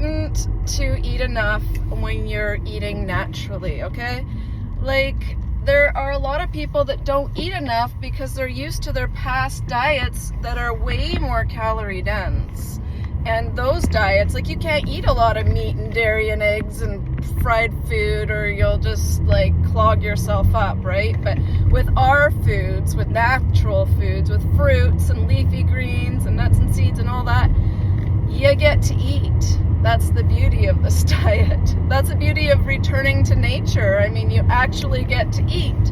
important to eat enough when you're eating naturally, okay? Like, there are a lot of people that don't eat enough because they're used to their past diets that are way more calorie dense. And those diets, like, you can't eat a lot of meat and dairy and eggs and fried food, or you'll just like clog yourself up, right? But with our foods, with natural foods, with fruits and leafy greens and nuts and seeds and all that, you get to eat. That's the beauty of this diet. That's the beauty of returning to nature. I mean, you actually get to eat.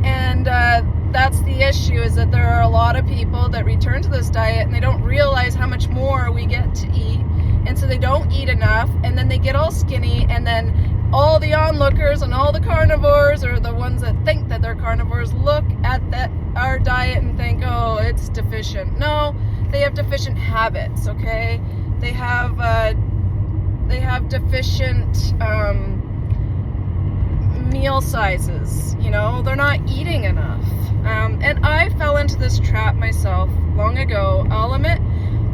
And that's the issue, is that there are a lot of people that return to this diet and they don't realize how much more we get to eat. And so they don't eat enough, and then they get all skinny, and then all the onlookers and all the carnivores, or the ones that think that they're carnivores, look at our diet and think, oh, it's deficient. No, they have deficient habits, okay? They have deficient meal sizes, you know? They're not eating enough. And I fell into this trap myself long ago. I'll admit,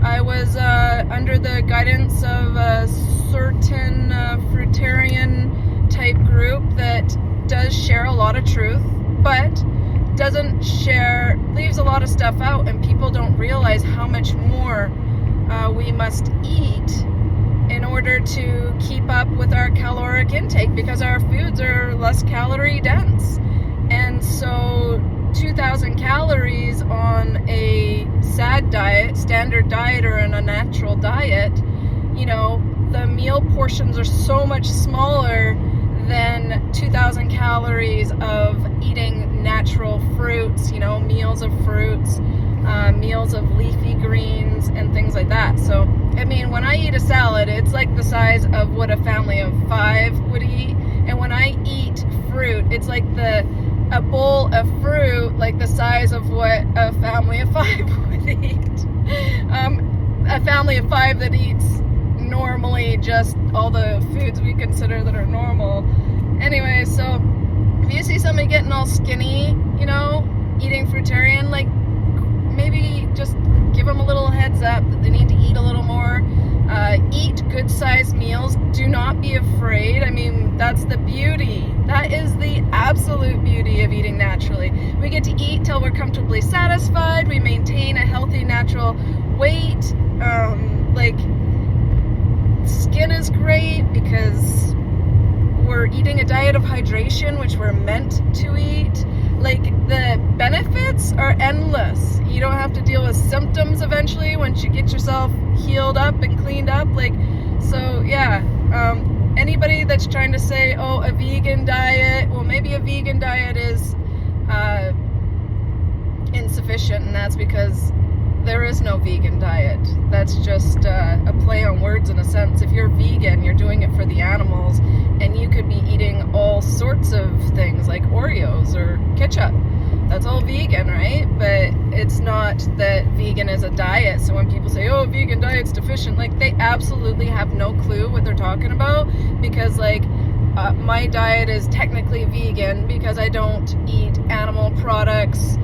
I was under the guidance of a certain Fruitarian type group that does share a lot of truth, but doesn't share, leaves a lot of stuff out, and people don't realize how much more we must eat in order to keep up with our caloric intake, because our foods are less calorie dense. And so 2,000 calories on a SAD diet, standard diet, or in a natural diet, you know, the meal portions are so much smaller than 2,000 calories of eating natural fruits, you know, meals of fruits, meals of leafy greens and things like that. So, I mean, when I eat a salad, it's like the size of what a family of 5 would eat. And when I eat fruit, it's like a bowl of fruit, like the size of what a family of 5 would eat. A family of 5 that eats normally just all the foods we consider that are normal. Anyway, so if you see somebody getting all skinny, you know, eating Fruitarian, like, maybe just give them a little heads up that they need to eat a little more. Eat good sized meals. Do not be afraid. I mean, that's the beauty. That is the absolute beauty of eating naturally. We get to eat till we're comfortably satisfied. We maintain a healthy, natural weight. Like, skin is great because we're eating a diet of hydration, which we're meant to eat. Like, the benefits are endless. You don't have to deal with symptoms eventually once you get yourself healed up and cleaned up. Like, so yeah, anybody that's trying to say, oh, a vegan diet, well, maybe a vegan diet is insufficient, and that's because there is no vegan diet. That's just a play on words in a sense. If you're vegan, you're doing it for the animals, and you could be eating all sorts of things like Oreos or ketchup. That's all vegan, right? But it's not that vegan is a diet. So when people say, oh, vegan diet's deficient, like, they absolutely have no clue what they're talking about, because like my diet is technically vegan because I don't eat animal products.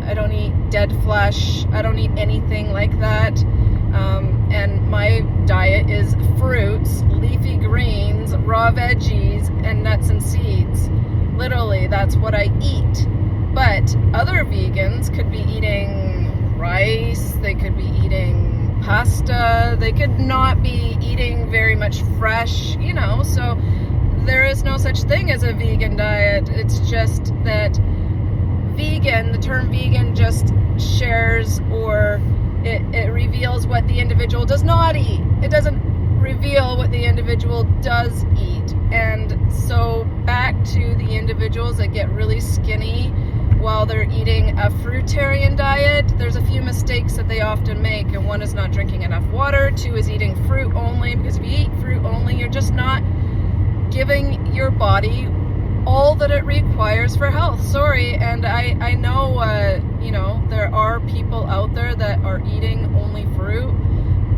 I don't eat dead flesh. I don't eat anything like that. And my diet is fruits, leafy greens, raw veggies, and nuts and seeds. Literally, that's what I eat. But other vegans could be eating rice, they could be eating pasta, they could not be eating very much fresh, you know, so there is no such thing as a vegan diet. It's just that vegan, the term vegan just shares, or it reveals what the individual does not eat. It doesn't reveal what the individual does eat. And so back to the individuals that get really skinny while they're eating a Fruitarian diet, there's a few mistakes that they often make. And one is not drinking enough water. 2 is eating fruit only, because if you eat fruit only, you're just not giving your body all that it requires for health. Sorry. And I know, you know, there are people out there that are eating only fruit,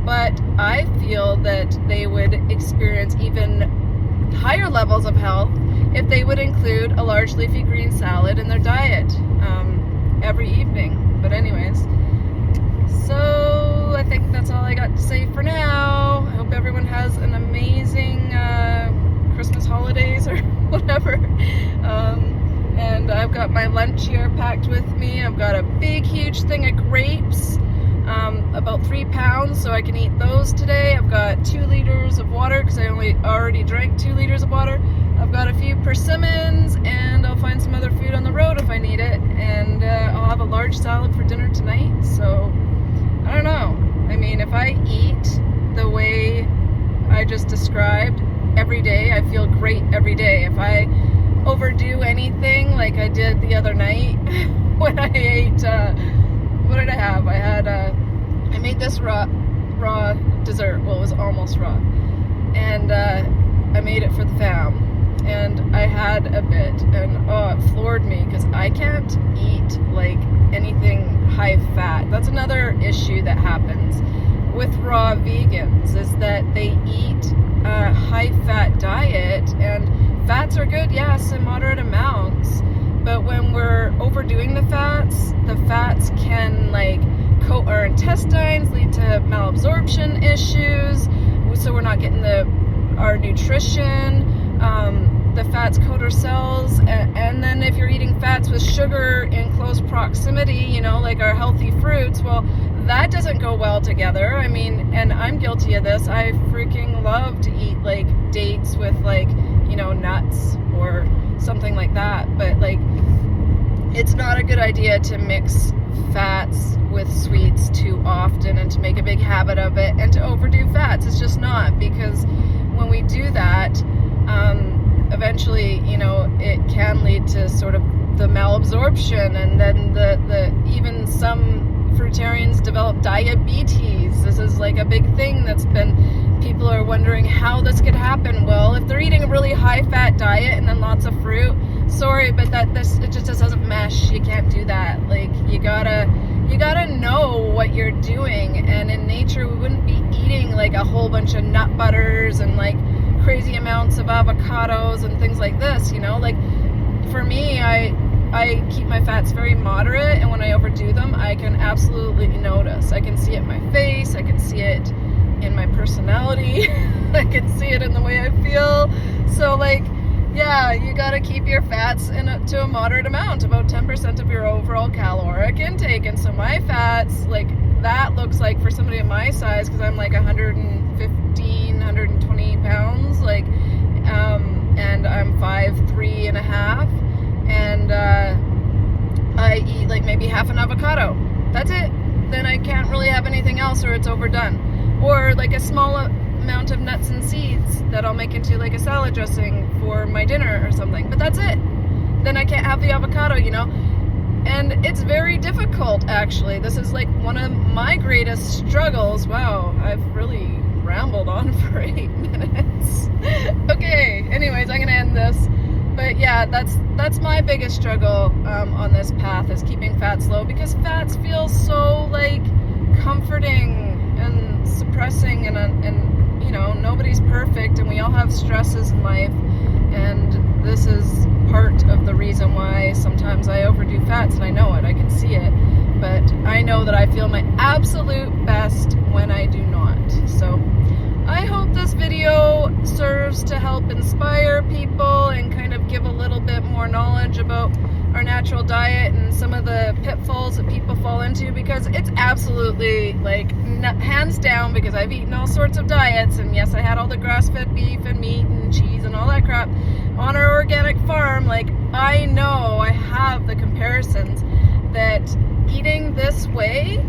but I feel that they would experience even higher levels of health if they would include a large leafy green salad in their diet every evening. But anyways, so I think that's all I got to say for now. I hope everyone has has an amazing Christmas holidays or whatever. And I've got my lunch here packed with me. I've got a big, huge thing of grapes, about 3 pounds, so I can eat those today. I've got 2 liters of water because I already drank 2 liters of water. I've got a few persimmons, and I'll find some other food on the road if I need it. And I'll have a large salad for dinner tonight. So I don't know. I mean, if I eat the way I just described every day, I feel great every day. If I overdo anything like I did the other night when I ate, what did I have? I made this raw dessert. Well, it was almost raw. And I made it for the fam. And I had a bit, and it floored me because I can't eat like anything high fat. That's another issue that happens with raw vegans, is that they eat a high fat diet, and fats are good, yes, in moderate amounts, but when we're overdoing the fats can like coat our intestines, lead to malabsorption issues, so we're not getting our nutrition. The fats coat our cells, and then if you're eating fats with sugar in close proximity, you know, like our healthy fruits, well, that doesn't go well together. I mean, and I'm guilty of this. I freaking love to eat like dates with like, you know, nuts or something like that, but like it's not a good idea to mix fats with sweets too often and to make a big habit of it and to overdo fats. It's just not, because when we do that, eventually, you know, it can lead to sort of the malabsorption, and then the even some fruitarians develop diabetes. This is like a big thing that's been, people are wondering how this could happen. Well, if they're eating a really high fat diet and then lots of fruit, sorry, but it just doesn't mesh. You can't do that. Like, you gotta know what you're doing, and in nature we wouldn't be eating like a whole bunch of nut butters and like crazy amounts of avocados and things like this, you know. Like, for me, I keep my fats very moderate, and when I overdo them, I can absolutely notice. I can see it in my face, I can see it in my personality, I can see it in the way I feel. So like, yeah, you gotta keep your fats to a moderate amount, about 10% of your overall caloric intake. And so my fats, like, that looks like, for somebody of my size, because I'm like 120 pounds, like, and I'm 5'3" and a half, and I eat like maybe half an avocado. That's it. Then I can't really have anything else, or it's overdone. Or like a small amount of nuts and seeds that I'll make into like a salad dressing for my dinner or something, but that's it. Then I can't have the avocado, you know. And it's very difficult, actually. This is like one of my greatest struggles. Wow, I've really rambled on for 8 minutes. Okay, anyways, I'm gonna end this. But yeah, that's my biggest struggle on this path, is keeping fats low, because fats feel so like comforting and suppressing, and you know, nobody's perfect, and we all have stresses in life, and this is part of the reason why sometimes I overdo fats, and I know it, I can see it, but I know that I feel my absolute best when I do not. So I hope this video serves to help inspire people and kind of give a little bit more knowledge about our natural diet and some of the pitfalls that people fall into, because it's absolutely, like, hands down, because I've eaten all sorts of diets, and yes, I had all the grass-fed beef and meat and cheese and all that crap on our organic farm. Like, I know, I have the comparisons that eating this way,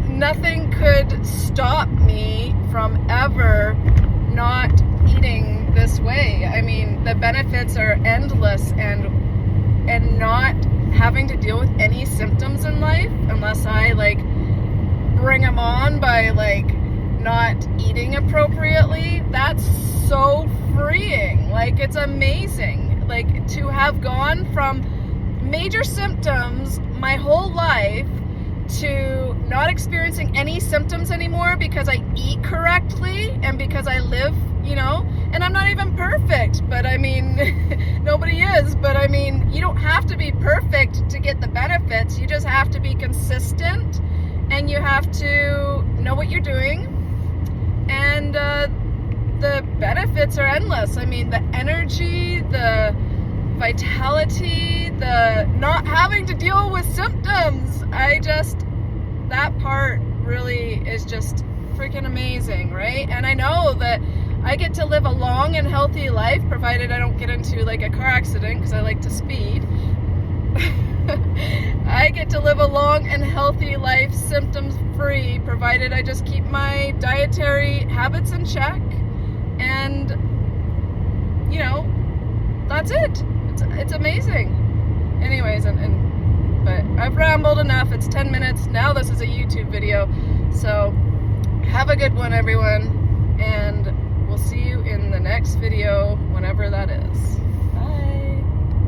nothing could stop me from ever not eating this way. I mean, the benefits are endless, and not having to deal with any symptoms in life unless I like bring them on by like not eating appropriately. That's so freeing. Like, it's amazing, like, to have gone from major symptoms my whole life to not experiencing any symptoms anymore because I eat correctly and because I live, you know, and I'm not even perfect, but I mean, nobody is, but I mean, you don't have to be perfect to get the benefits. You just have to be consistent, and you have to know what you're doing, and the benefits are endless. I mean, the energy, the vitality, the not having to deal with symptoms. That part really is just freaking amazing, right? And I know that I get to live a long and healthy life, provided I don't get into like a car accident, because I like to speed. I get to live a long and healthy life, symptoms free, provided I just keep my dietary habits in check. And, you know, that's it. It's amazing. Anyways, but I've rambled enough. It's 10 minutes. Now this is a YouTube video. So have a good one, everyone. And we'll see you in the next video, whenever that is.